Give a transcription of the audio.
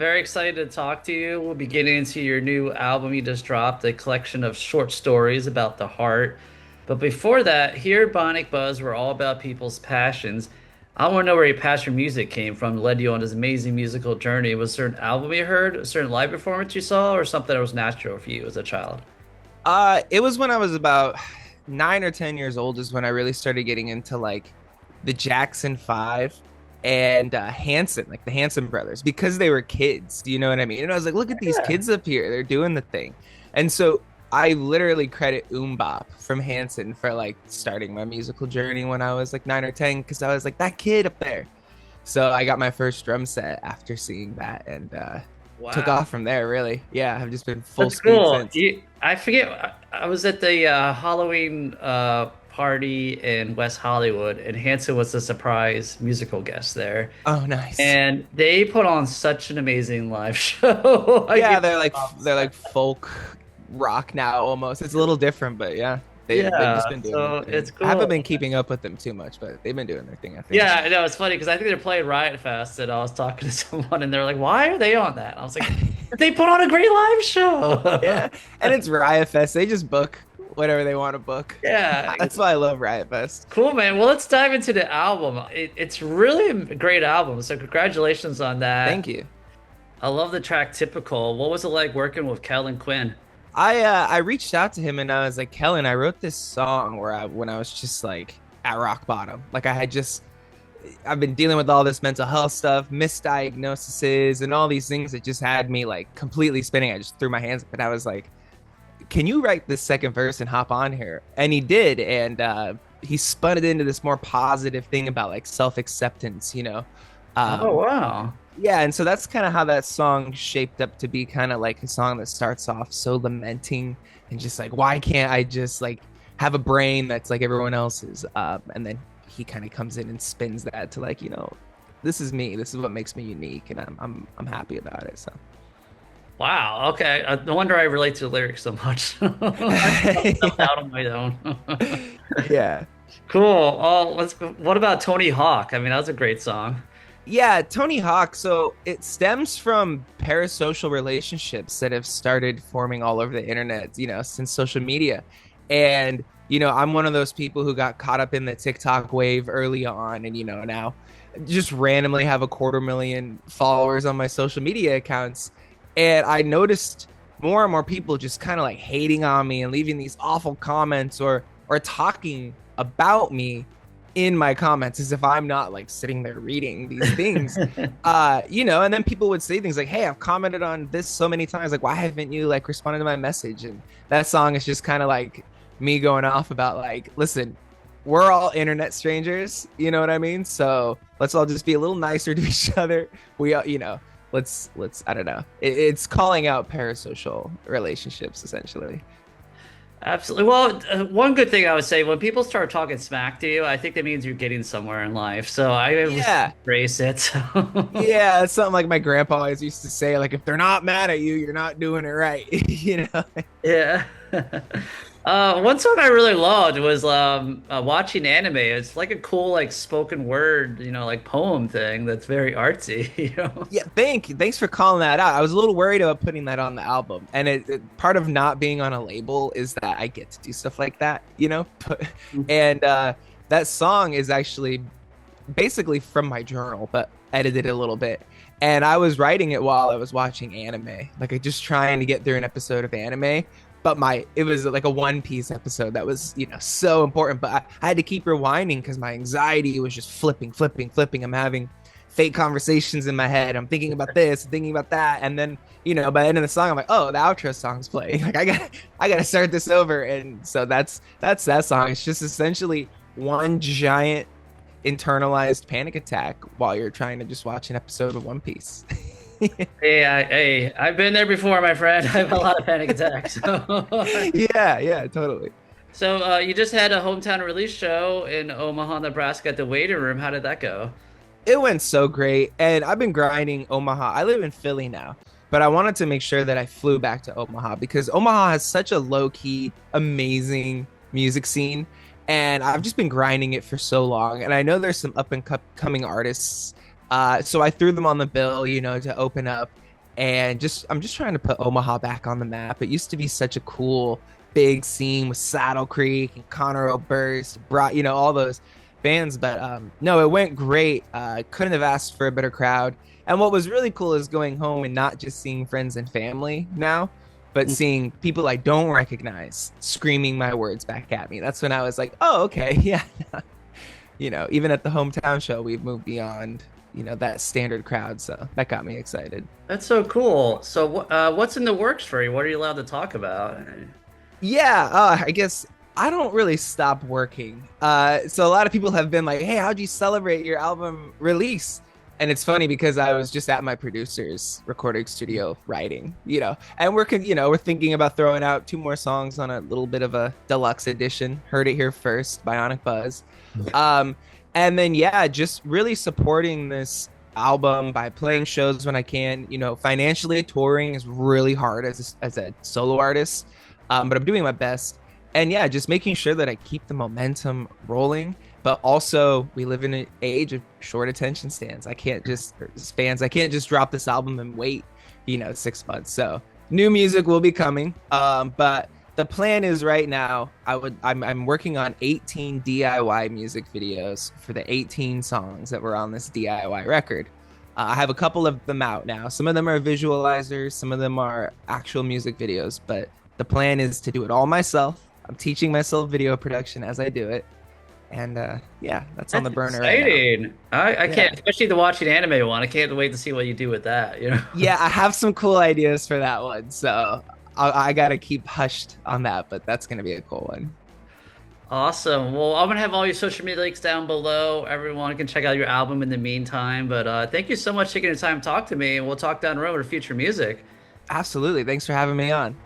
very excited to talk to you. We'll be getting into your new album you just dropped, a collection of short stories about the heart. But before that, here at Bionic Buzz, we're all about people's passions. I want to know where your passion for music came from, led you on this amazing musical journey. Was there an album you heard, a certain live performance you saw, or something that was natural for you as a child? It was when I was about 9 or 10 years old is when I really started getting into like the Jackson Five and Hanson, like the Hanson brothers, because they were kids. Do you know what I mean? And I was like, look at these Yeah. kids up here, they're doing the thing. And so I literally credit Bop from Hanson for like starting my musical journey when I was like 9 or 10, because I was like that kid up there. So I got my first drum set after seeing that, and took Wow. off from there. Really, yeah, I've just been full That's speed cool. since. I forget. I was at the Halloween party in West Hollywood, and Hanson was the surprise musical guest there. Oh, nice. And they put on such an amazing live show. I Yeah, get they're like folk rock now almost. It's a little different, but yeah, they've yeah, just been doing so their it's thing. I haven't cool. been keeping up with them too much, but they've been doing their thing, I think. Yeah, I know it's funny because I think they're playing Riot Fest, and I was talking to someone, and they're like, "Why are they on that?" I was like, "They put on a great live show." Yeah, and it's Riot Fest. They just book whatever they want to book. Yeah, That's why I love Riot Fest. cool, man. Well, let's dive into the album. It's really a great album, so congratulations on that. Thank you. I love the track "Typical." What was it like working with Kellin Quinn? I reached out to him and I was like, Kellen, I wrote this song when I was just like at rock bottom. Like I've been dealing with all this mental health stuff, misdiagnoses, and all these things that just had me like completely spinning. I just threw my hands up and I was like, can you write this second verse and hop on here? And he did, and he spun it into this more positive thing about like self-acceptance, Oh, um, wow. yeah, and so that's kind of how that song shaped up to be, kind of like a song that starts off so lamenting and just like, why can't I just like have a brain that's like everyone else's? And then he kind of comes in and spins that to like, this is me, this is what makes me unique, and I'm happy about it. So Wow. Okay. No wonder I relate to the lyrics so much. I felt stuff out on my own. yeah. Cool. Oh, what about Tony Hawk? I mean, that was a great song. Yeah, Tony Hawk. So it stems from parasocial relationships that have started forming all over the internet, since social media. And, I'm one of those people who got caught up in the TikTok wave early on. And, now just randomly have 250,000 followers on my social media accounts. And I noticed more and more people just kind of like hating on me and leaving these awful comments or talking about me in my comments as if I'm not like sitting there reading these things. And then people would say things like, hey, I've commented on this so many times, like why haven't you like responded to my message? And that song is just kind of like me going off about like, listen, we're all internet strangers, you know what I mean? So let's all just be a little nicer to each other. We all, let's I don't know, it's calling out parasocial relationships essentially. Absolutely. Well, one good thing I would say when people start talking smack to you, I think that means you're getting somewhere in life. So I always Yeah. embrace it. Yeah, it's something like my grandpa always used to say, like, if they're not mad at you, you're not doing it right. Yeah. One song I really loved was watching anime. It's like a cool like spoken word, like poem thing that's very artsy. Yeah, thanks for calling that out. I was a little worried about putting that on the album, and part of not being on a label is that I get to do stuff like that, and that song is actually basically from my journal, but edited a little bit. And I was writing it while I was watching anime, like I just trying to get through an episode of anime. But it was like a One Piece episode that was, so important. But I had to keep rewinding because my anxiety was just flipping. I'm having fake conversations in my head. I'm thinking about this, thinking about that. And then, by the end of the song, I'm like, oh, the outro song's playing. Like I gotta start this over. And so that's that song. It's just essentially one giant internalized panic attack while you're trying to just watch an episode of One Piece. Hey, I've been there before, my friend. I have a lot of panic attacks. Yeah, totally. So you just had a hometown release show in Omaha, Nebraska at the Waiting Room. How did that go? It went so great, and I've been grinding Omaha. I live in Philly now, but I wanted to make sure that I flew back to Omaha because Omaha has such a low-key, amazing music scene, and I've just been grinding it for so long. And I know there's some up and coming artists, so I threw them on the bill, to open up. and just I'm just trying to put Omaha back on the map. It used to be such a cool big scene with Saddle Creek and Conroe Burst, brought all those bands, but no, it went great. Couldn't have asked for a better crowd. And what was really cool is going home and not just seeing friends and family now, but seeing people I don't recognize screaming my words back at me. That's when I was like, oh, okay, yeah. Even at the hometown show, we've moved beyond that standard crowd, so that got me excited. That's so cool. So, what's in the works for you? What are you allowed to talk about? Yeah, I guess I don't really stop working. So a lot of people have been like, hey, how'd you celebrate your album release? And it's funny because I was just at my producer's recording studio writing, and we're thinking about throwing out 2 more songs on a little bit of a deluxe edition. Heard it here first, Bionic Buzz. And then, yeah, just really supporting this album by playing shows when I can. Financially, touring is really hard as a solo artist, but I'm doing my best. And yeah, just making sure that I keep the momentum rolling. But also, we live in an age of short attention spans. I can't just drop this album and wait, 6 months. So new music will be coming. But the plan is right now, I'm working on 18 DIY music videos for the 18 songs that were on this DIY record. I have a couple of them out now. Some of them are visualizers, some of them are actual music videos, but the plan is to do it all myself. I'm teaching myself video production as I do it. And yeah, that's on the burner exciting. right now. I can't, especially the watching anime one. I can't wait to see what you do with that. Yeah, I have some cool ideas for that one. So I got to keep hushed on that, but that's going to be a cool one. Awesome. Well, I'm going to have all your social media links down below. Everyone can check out your album in the meantime. But thank you so much for taking the time to talk to me. And we'll talk down the road with future music. Absolutely. Thanks for having me on.